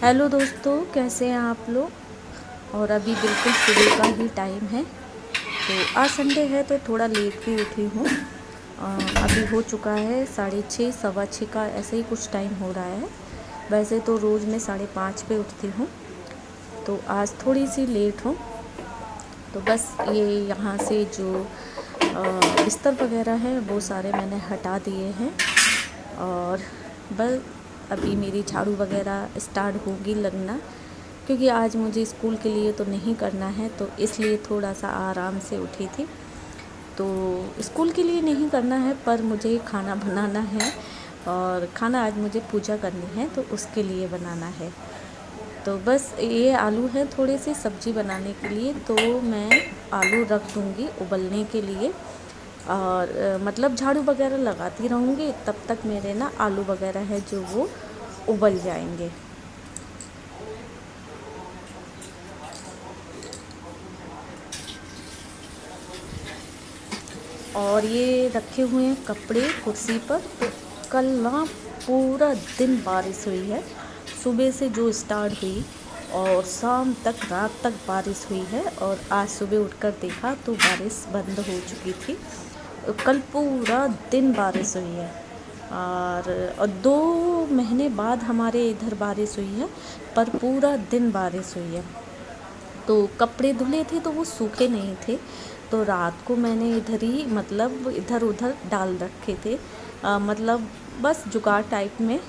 Hello दोस्तों, कैसे हैं आप लोग। और अभी बिल्कुल सुबह का ही टाइम है। तो आज संडे है तो थोड़ा लेट भी उठी हूँ। अभी हो चुका है 6:30 6:15 का, ऐसे ही कुछ टाइम हो रहा है। वैसे तो रोज़ मैं 5:30 पे उठती हूँ, तो आज थोड़ी सी लेट हूँ। तो बस ये यहाँ से जो बिस्तर वगैरह है वो सारे मैंने हटा दिए हैं। और बस अभी मेरी झाड़ू वगैरह स्टार्ट होगी लगना, क्योंकि आज मुझे स्कूल के लिए तो नहीं करना है, तो इसलिए थोड़ा सा आराम से उठी थी। तो स्कूल के लिए नहीं करना है, पर मुझे खाना बनाना है। और खाना आज मुझे पूजा करनी है, तो उसके लिए बनाना है। तो बस ये आलू है थोड़े से सब्ज़ी बनाने के लिए, तो मैं आलू रख दूँगी उबलने के लिए। और मतलब झाड़ू वगैरह लगाती रहूँगी, तब तक मेरे ना आलू वगैरह है जो वो उबल जाएंगे। और ये रखे हुए हैं कपड़े कुर्सी पर। तो कल ना पूरा दिन बारिश हुई है, सुबह से जो स्टार्ट हुई और शाम तक रात तक बारिश हुई है। और आज सुबह उठकर देखा तो बारिश बंद हो चुकी थी। कल पूरा दिन बारिश हुई है। और 2 महीने बाद हमारे इधर बारिश हुई है, पर पूरा दिन बारिश हुई है। तो कपड़े धुले थे तो वो सूखे नहीं थे, तो रात को मैंने इधर ही मतलब इधर उधर डाल रखे थे। मतलब बस जुगाड़ टाइप में,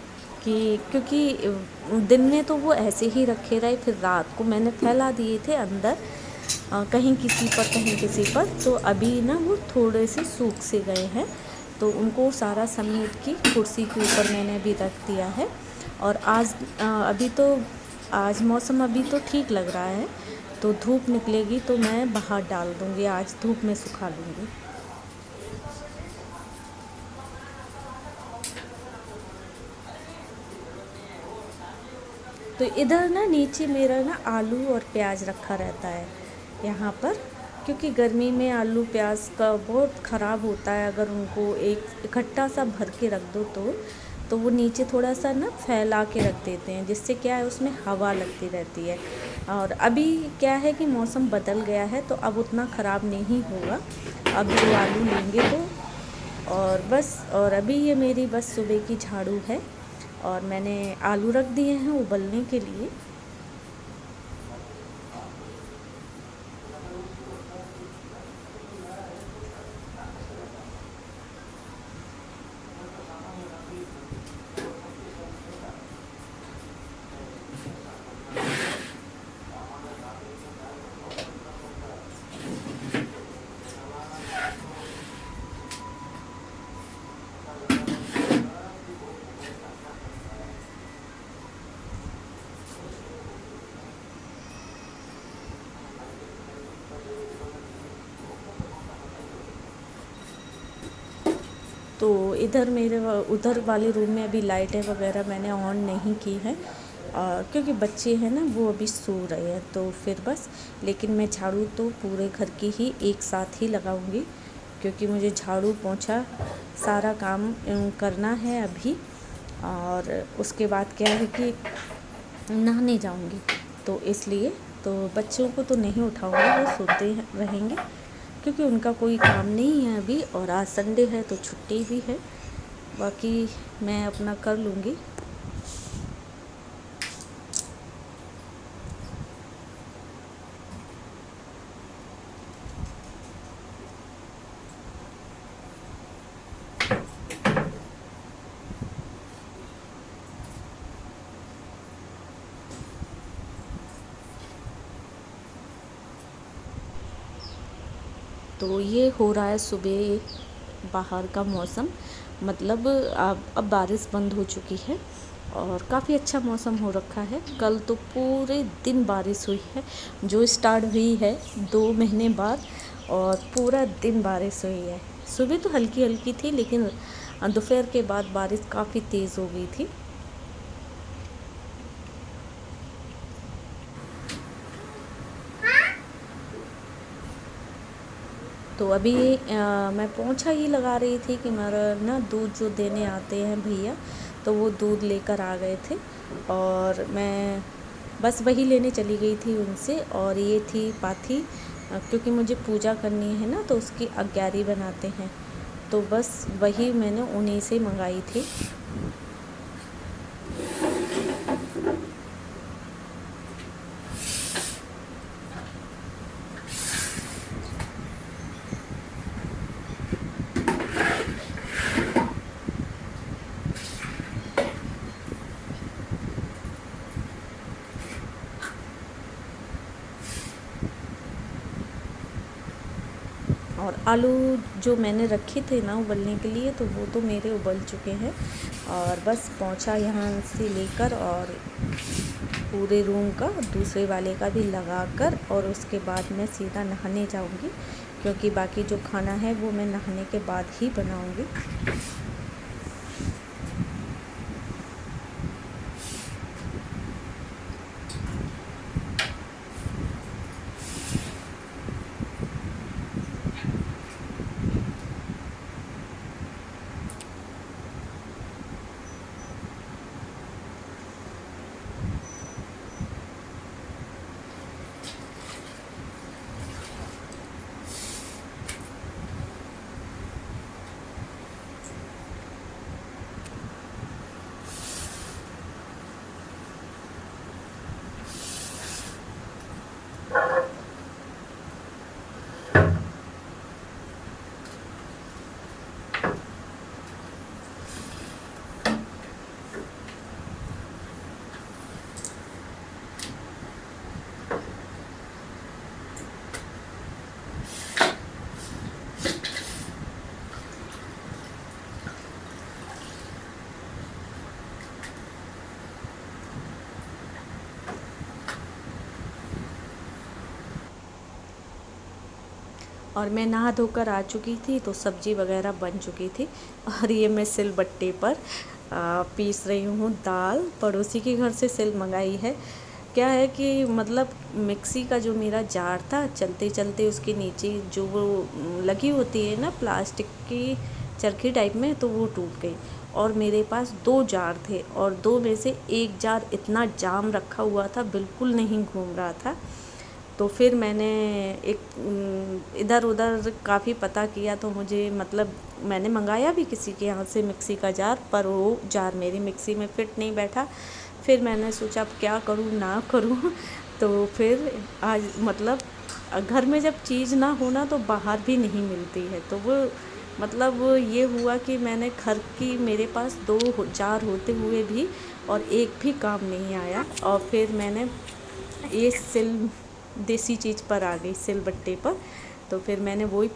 कि क्योंकि दिन में तो वो ऐसे ही रखे रहे, फिर रात को मैंने फैला दिए थे अंदर, कहीं किसी पर कहीं किसी पर। तो अभी ना वो थोड़े से सूख से गए हैं, तो उनको सारा समेट की कुर्सी के ऊपर मैंने अभी रख दिया है। और आज अभी तो आज मौसम अभी तो ठीक लग रहा है, तो धूप निकलेगी तो मैं बाहर डाल दूँगी, आज धूप में सुखा लूँगी। तो इधर ना नीचे मेरा ना आलू और प्याज रखा रहता है यहाँ पर, क्योंकि गर्मी में आलू प्याज का बहुत ख़राब होता है। अगर उनको एक इकट्ठा सा भर के रख दो तो वो नीचे थोड़ा सा ना फैला के रख देते हैं, जिससे क्या है उसमें हवा लगती रहती है। और अभी क्या है कि मौसम बदल गया है, तो अब उतना ख़राब नहीं होगा। अब जो आलू लेंगे तो, और बस, और अभी ये मेरी बस सुबह की झाड़ू है। और मैंने आलू रख दिए हैं उबलने के लिए। तो इधर मेरे उधर वाले रूम में अभी लाइटें वगैरह मैंने ऑन नहीं की है, क्योंकि बच्चे हैं ना वो अभी सो रहे हैं, तो फिर बस। लेकिन मैं झाड़ू तो पूरे घर की ही एक साथ ही लगाऊंगी, क्योंकि मुझे झाड़ू पोंछा सारा काम करना है अभी। और उसके बाद क्या है कि नहाने जाऊंगी, तो इसलिए तो बच्चों को तो नहीं उठाऊंगी, वो सोते रहेंगे, क्योंकि उनका कोई काम नहीं है अभी। और आज संडे है तो छुट्टी भी है, बाकी मैं अपना कर लूँगी। तो ये हो रहा है सुबह बाहर का मौसम, मतलब अब बारिश बंद हो चुकी है और काफ़ी अच्छा मौसम हो रखा है। कल तो पूरे दिन बारिश हुई है, जो स्टार्ट हुई है 2 महीने बाद, और पूरा दिन बारिश हुई है। सुबह तो हल्की हल्की थी, लेकिन दोपहर के बाद बारिश काफ़ी तेज़ हो गई थी। तो अभी मैं पोंछा ही लगा रही थी कि मेरा ना दूध जो देने आते हैं भैया, तो वो दूध लेकर आ गए थे। और मैं बस वही लेने चली गई थी उनसे। और ये थी पाथी, क्योंकि मुझे पूजा करनी है ना, तो उसकी अग्यारी बनाते हैं, तो बस वही मैंने उन्हीं से मंगाई थी। और आलू जो मैंने रखे थे ना उबलने के लिए, तो वो तो मेरे उबल चुके हैं। और बस पोंछा यहाँ से लेकर और पूरे रूम का दूसरे वाले का भी लगाकर, और उसके बाद मैं सीधा नहाने जाऊँगी, क्योंकि बाकी जो खाना है वो मैं नहाने के बाद ही बनाऊँगी। और मैं नहा धोकर आ चुकी थी, तो सब्ज़ी वगैरह बन चुकी थी। और ये मैं सिलबट्टे पर पीस रही हूँ दाल। पड़ोसी के घर से सिल मंगाई है। क्या है कि मतलब मिक्सी का जो मेरा जार था, चलते चलते उसके नीचे जो वो लगी होती है ना प्लास्टिक की चरखी टाइप में, तो वो टूट गई। और मेरे पास 2 जार थे, और 2 में से 1 जार इतना जाम रखा हुआ था, बिल्कुल नहीं घूम रहा था। तो फिर मैंने एक इधर उधर काफ़ी पता किया, तो मुझे मतलब मैंने मंगाया भी किसी के यहाँ से मिक्सी का जार, पर वो जार मेरी मिक्सी में फ़िट नहीं बैठा। फिर मैंने सोचा अब क्या करूँ ना करूँ तो फिर आज मतलब घर में जब चीज़ ना होना तो बाहर भी नहीं मिलती है, तो वो मतलब ये हुआ कि मैंने घर की मेरे पास 2 जार होते हुए भी और एक भी काम नहीं आया। और फिर मैंने ये देसी चीज़ पर आ गई, सिलबट्टे पर। तो फिर मैंने वही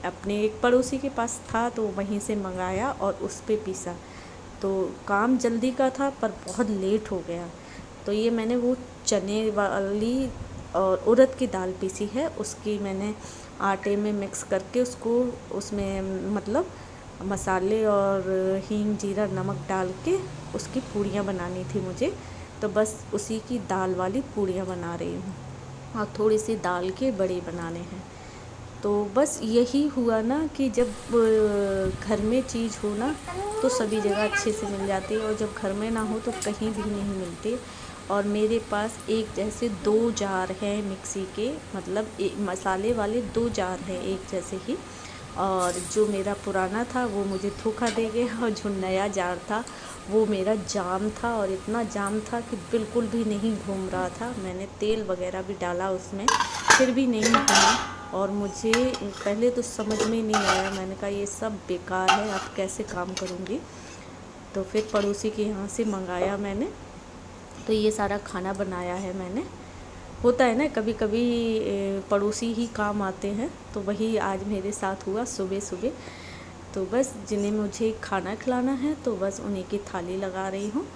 अपने एक पड़ोसी के पास था, तो वहीं से मंगाया और उस पे पीसा। तो काम जल्दी का था, पर बहुत लेट हो गया। तो ये मैंने वो चने वाली और उड़द की दाल पीसी है, उसकी मैंने आटे में मिक्स करके उसको उसमें मतलब मसाले और हींग जीरा नमक डाल के उसकी पूड़ियाँ बनानी थी मुझे। तो बस उसी की दाल वाली पूड़ियाँ बना रही हूँ, और थोड़ी सी दाल के बड़े बनाने हैं। तो बस यही हुआ ना कि जब घर में चीज़ हो ना तो सभी जगह अच्छे से मिल जाती है, और जब घर में ना हो तो कहीं भी नहीं मिलती। और मेरे पास एक जैसे 2 जार हैं मिक्सी के, मतलब मसाले वाले 2 जार हैं एक जैसे ही। और जो मेरा पुराना था वो मुझे धोखा दे गया, और जो नया जार था वो मेरा जाम था, और इतना जाम था कि बिल्कुल भी नहीं घूम रहा था। मैंने तेल वगैरह भी डाला उसमें, फिर भी नहीं घूमा। और मुझे पहले तो समझ में नहीं आया, मैंने कहा ये सब बेकार है, अब कैसे काम करूँगी। तो फिर पड़ोसी के यहाँ से मंगाया मैंने, तो ये सारा खाना बनाया है मैंने। होता है ना कभी कभी पड़ोसी ही काम आते हैं, तो वही आज मेरे साथ हुआ सुबह सुबह। तो बस जिन्हें मुझे खाना खिलाना है, तो बस उन्हीं की थाली लगा रही हूँ।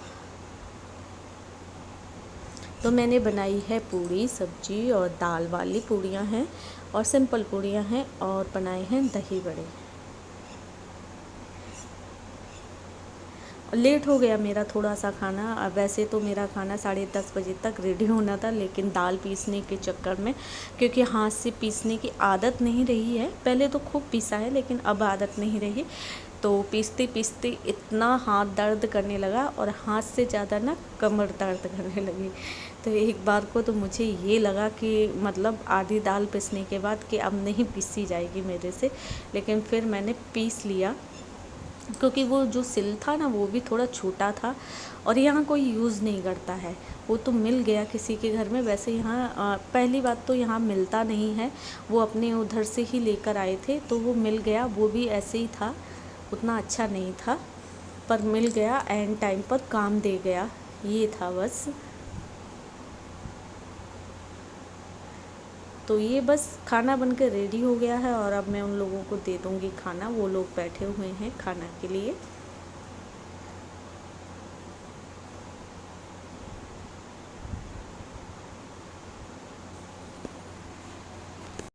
तो मैंने बनाई है पूड़ी सब्जी, और दाल वाली पूड़ियाँ हैं और सिंपल पूड़ियाँ हैं, और बनाए हैं दही बड़े। लेट हो गया मेरा थोड़ा सा खाना। अब वैसे तो मेरा खाना 10:30 बजे तक रेडी होना था, लेकिन दाल पीसने के चक्कर में, क्योंकि हाथ से पीसने की आदत नहीं रही है, पहले तो खूब पीसा है लेकिन अब आदत नहीं रही, तो पीसते पीसते इतना हाथ दर्द करने लगा और हाथ से ज़्यादा ना कमर दर्द करने लगी। तो एक बार को तो मुझे ये लगा कि मतलब आधी दाल पीसने के बाद कि अब नहीं पीसी जाएगी मेरे से, लेकिन फिर मैंने पीस लिया क्योंकि वो जो सिल था ना वो भी थोड़ा छोटा था और यहाँ कोई यूज़ नहीं करता है। वो तो मिल गया किसी के घर में, वैसे यहाँ पहली बात तो यहाँ मिलता नहीं है, वो अपने उधर से ही लेकर आए थे तो वो मिल गया। वो भी ऐसे ही था, उतना अच्छा नहीं था पर मिल गया, एंड टाइम पर काम दे गया, ये था बस। तो ये बस खाना बनकर रेडी हो गया है और अब मैं उन लोगों को दे दूँगी खाना, वो लोग बैठे हुए हैं खाना के लिए।